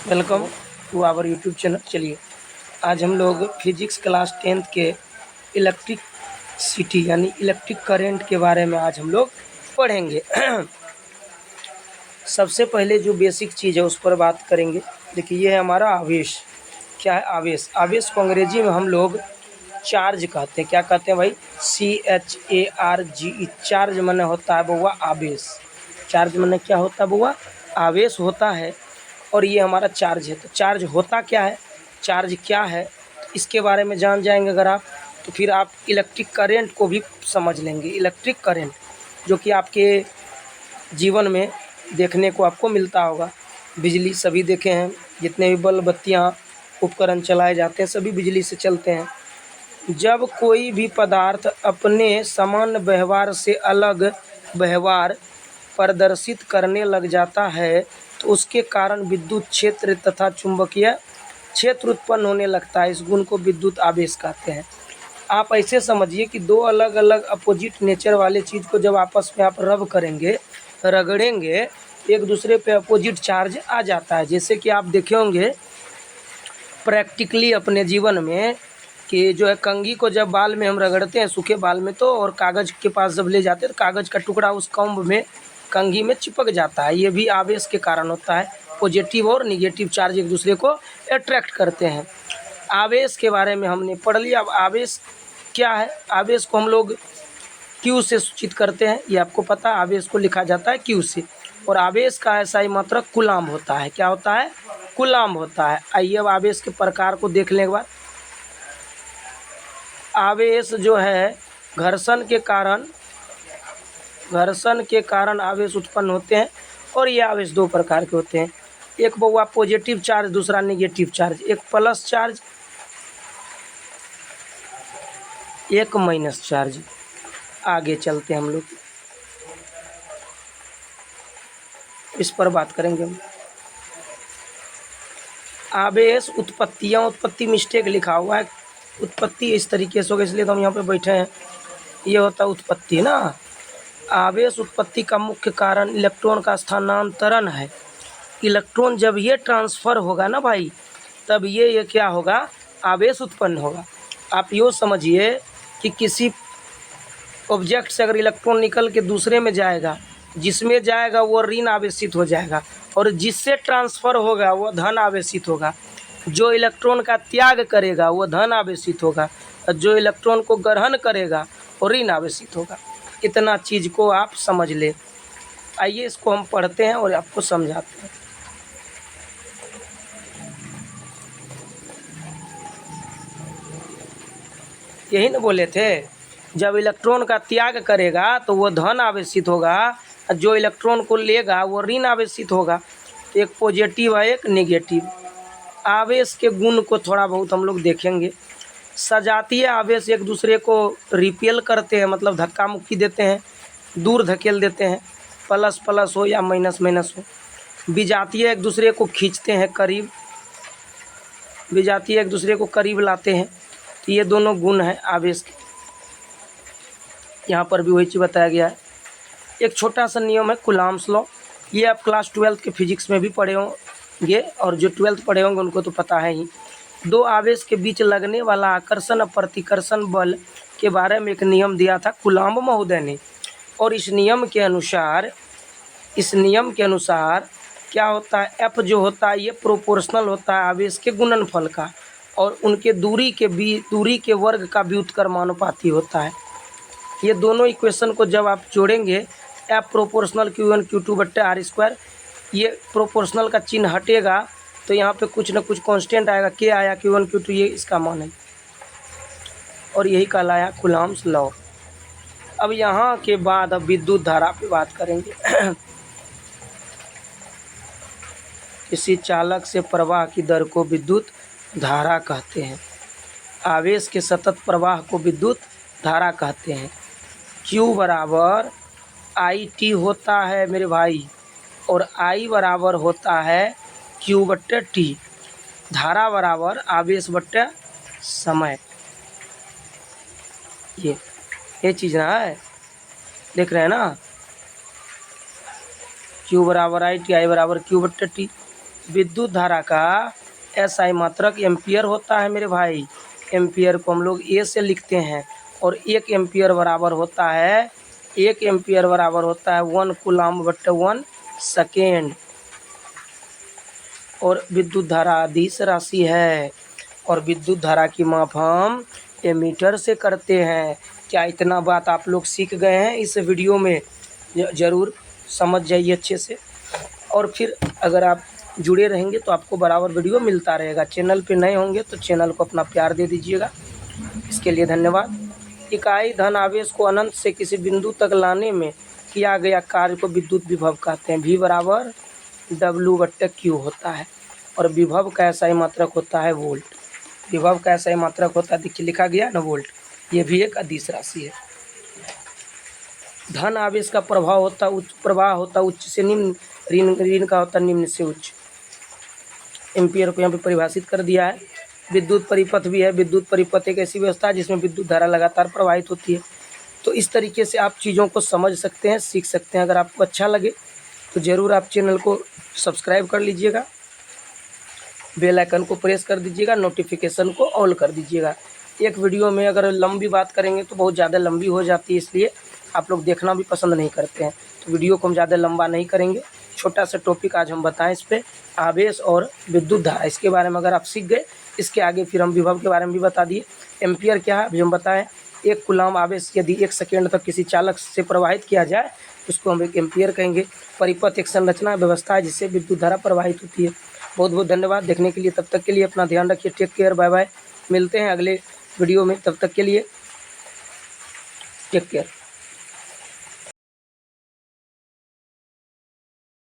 Welcome to our YouTube channel. चलिए आज हम लोग फिजिक्स क्लास 10th के इलेक्ट्रिक सिटी यानी इलेक्ट्रिक करंट के बारे में आज हम लोग पढ़ेंगे। सबसे पहले जो बेसिक चीज़ है उस पर बात करेंगे। देखिए ये है हमारा आवेश। क्या है आवेश? आवेश को अंग्रेजी में हम लोग चार्ज कहते हैं। क्या कहते हैं भाई? CHARGE। चार्ज माने होता है बउआ आवेश। चार्ज माने क्या होता है बउआ? आवेश होता है। और ये हमारा चार्ज है। तो चार्ज होता क्या है, चार्ज क्या है, इसके बारे में जान जाएंगे अगर आप, तो फिर आप इलेक्ट्रिक करंट को भी समझ लेंगे। इलेक्ट्रिक करंट जो कि आपके जीवन में देखने को आपको मिलता होगा। बिजली सभी देखे हैं, जितने भी बल्ब बत्तियाँ उपकरण चलाए जाते हैं सभी बिजली से चलते हैं। जब कोई भी पदार्थ अपने सामान्य व्यवहार से अलग व्यवहार प्रदर्शित करने लग जाता है तो उसके कारण विद्युत क्षेत्र तथा चुंबकीय क्षेत्र उत्पन्न होने लगता है। इस गुण को विद्युत आवेश कहते हैं। आप ऐसे समझिए कि दो अलग अलग अपोजिट नेचर वाले चीज़ को जब आपस में आप रब करेंगे, रगड़ेंगे, एक दूसरे पे अपोजिट चार्ज आ जाता है। जैसे कि आप देखे होंगे प्रैक्टिकली अपने जीवन में कि जो है कंघी को जब बाल में हम रगड़ते हैं, सूखे बाल में, तो और कागज़ के पास जब ले जाते हैं तो कागज़ का टुकड़ा उस कंघ में, कंघी में चिपक जाता है। ये भी आवेश के कारण होता है। पॉजिटिव और निगेटिव चार्ज एक दूसरे को अट्रैक्ट करते हैं। आवेश के बारे में हमने पढ़ लिया। अब आवेश क्या है? आवेश को हम लोग क्यू से सूचित करते हैं, ये आपको पता है। आवेश को लिखा जाता है क्यू से। और आवेश का SI मात्रक कूलाम्ब होता है। क्या होता है? कूलाम्ब होता है। आइए अब आवेश के प्रकार को देख लें एक बार। आवेश जो है घर्षण के कारण आवेश उत्पन्न होते हैं। और ये आवेश दो प्रकार के होते हैं। एक बउआ पॉजिटिव चार्ज, दूसरा नेगेटिव चार्ज। एक प्लस चार्ज, एक माइनस चार्ज। आगे चलते हैं हम लोग, इस पर बात करेंगे हम। आवेश उत्पत्ति मिस्टेक लिखा हुआ है। उत्पत्ति इस तरीके से होगा, इसलिए तो हम यहाँ पे बैठे हैं। ये होता है उत्पत्ति ना। आवेश उत्पत्ति का मुख्य कारण इलेक्ट्रॉन का स्थानांतरण है। इलेक्ट्रॉन जब ये ट्रांसफ़र होगा ना भाई, तब ये क्या होगा? आवेश उत्पन्न होगा। आप यूँ समझिए कि किसी ऑब्जेक्ट से अगर इलेक्ट्रॉन निकल के दूसरे में जाएगा, जिसमें जाएगा वो ऋण आवेशित हो जाएगा, और जिससे ट्रांसफ़र होगा वो धन आवेशित होगा। जो इलेक्ट्रॉन का त्याग करेगा वो धन आवेशित होगा, और जो इलेक्ट्रॉन को ग्रहण करेगा वो ऋण आवेशित होगा। इतना चीज़ को आप समझ ले। आइए इसको हम पढ़ते हैं और आपको समझाते हैं। यही ना बोले थे, जब इलेक्ट्रॉन का त्याग करेगा तो वो धन आवेशित होगा, और जो इलेक्ट्रॉन को लेगा वो ऋण आवेशित होगा। एक पॉजिटिव है, एक नेगेटिव। आवेश के गुण को थोड़ा बहुत हम लोग देखेंगे। सजातीय आवेश एक दूसरे को रिपेल करते हैं, मतलब धक्का मुक्की देते हैं, दूर धकेल देते हैं, प्लस प्लस हो या माइनस माइनस हो। विजातीय एक दूसरे को खींचते हैं करीब, विजातीय एक दूसरे को करीब लाते हैं। तो ये दोनों गुण हैं आवेश के। यहाँ पर भी वही चीज़ बताया गया है। एक छोटा सा नियम है कूलाम्ब्स लॉ। ये आप क्लास 12th के फिजिक्स में भी पढ़े होंगे, और जो 12th पढ़े होंगे उनको तो पता है ही। दो आवेश के बीच लगने वाला आकर्षण और प्रतिकर्षण बल के बारे में एक नियम दिया था कूलाम्ब महोदय ने। और इस नियम के अनुसार क्या होता है? F जो होता है ये प्रोपोर्शनल होता है आवेश के गुणनफल का, और उनके दूरी के वर्ग का व्युत्क्रमानुपाती होता है। ये दोनों इक्वेशन को जब आप जोड़ेंगे, F प्रोपोर्शनल Q1 Q2 बट्टे R², ये प्रोपोर्शनल का चिन्ह हटेगा तो यहाँ पे कुछ ना कुछ कांस्टेंट आएगा। K आया, Q1 Q2, ये इसका मान है। और यही कहलाया कूलाम्ब्स लॉ। अब यहाँ के बाद अब विद्युत धारा पे बात करेंगे। किसी चालक से प्रवाह की दर को विद्युत धारा कहते हैं। आवेश के सतत प्रवाह को विद्युत धारा कहते हैं। Q बराबर IT होता है मेरे भाई, और I बराबर होता है Q बट्टे T। धारा बराबर आवेश बट्टे समय। ये चीज़ ना है, देख रहे हैं ना? Q बराबर IT, I बराबर Q बट्टे T। विद्युत धारा का एसआई मात्रक एम्पियर होता है मेरे भाई। एम्पियर को हम लोग ए से लिखते हैं और 1 एम्पियर बराबर होता है 1 कूलम्ब बटे 1 सेकेंड। और विद्युत धारा अदिश राशि है और विद्युत धारा की माप हम एमीटर से करते हैं। क्या इतना बात आप लोग सीख गए हैं इस वीडियो में? ज़रूर समझ जाइए अच्छे से। और फिर अगर आप जुड़े रहेंगे तो आपको बराबर वीडियो मिलता रहेगा। चैनल पे नए होंगे तो चैनल को अपना प्यार दे दीजिएगा। इसके लिए धन्यवाद। इकाई धन आवेश को अनंत से किसी बिंदु तक लाने में किया गया कार्य को विद्युत विभव कहते हैं। V बराबर W/Q होता है और विभव का एसआई मात्रक होता है वोल्ट। विभव का एसआई मात्रक होता है, देखिए लिखा गया ना वोल्ट। ये भी एक अदिश राशि है। धन आवेश का प्रभाव होता उच्च, प्रवाह होता उच्च से निम्न, ऋण का होता निम्न से उच्च। एम्पियर को यहाँ पे परिभाषित कर दिया है। विद्युत परिपथ भी है। विद्युत परिपथ एक ऐसी व्यवस्था है जिसमें विद्युत धारा लगातार प्रवाहित होती है। तो इस तरीके से आप चीज़ों को समझ सकते हैं, सीख सकते हैं। अगर आपको अच्छा लगे तो ज़रूर आप चैनल को सब्सक्राइब कर लीजिएगा, बेल आइकन को प्रेस कर दीजिएगा, नोटिफिकेशन को ऑल कर दीजिएगा। एक वीडियो में अगर लंबी बात करेंगे तो बहुत ज़्यादा लंबी हो जाती है, इसलिए आप लोग देखना भी पसंद नहीं करते हैं। तो वीडियो को हम ज़्यादा लंबा नहीं करेंगे। छोटा सा टॉपिक आज हम बताएं इस पर, आवेश और विद्युत धारा। इसके बारे में अगर आप सीख गए, इसके आगे फिर हम विभव के बारे में भी बता दिए। एम्पियर क्या है अभी हम बताएं। 1 कूलम्ब आवेश यदि 1 सेकेंड तक किसी चालक से प्रवाहित किया जाए उसको हम 1 एम्पियर कहेंगे। परिपथ एक संरचना व्यवस्था है जिससे विद्युत धारा प्रवाहित होती है। बहुत बहुत धन्यवाद देखने के लिए। तब तक के लिए अपना ध्यान रखिए। Take care, bye bye. मिलते हैं अगले वीडियो में, तब तक के लिए टेक केयर।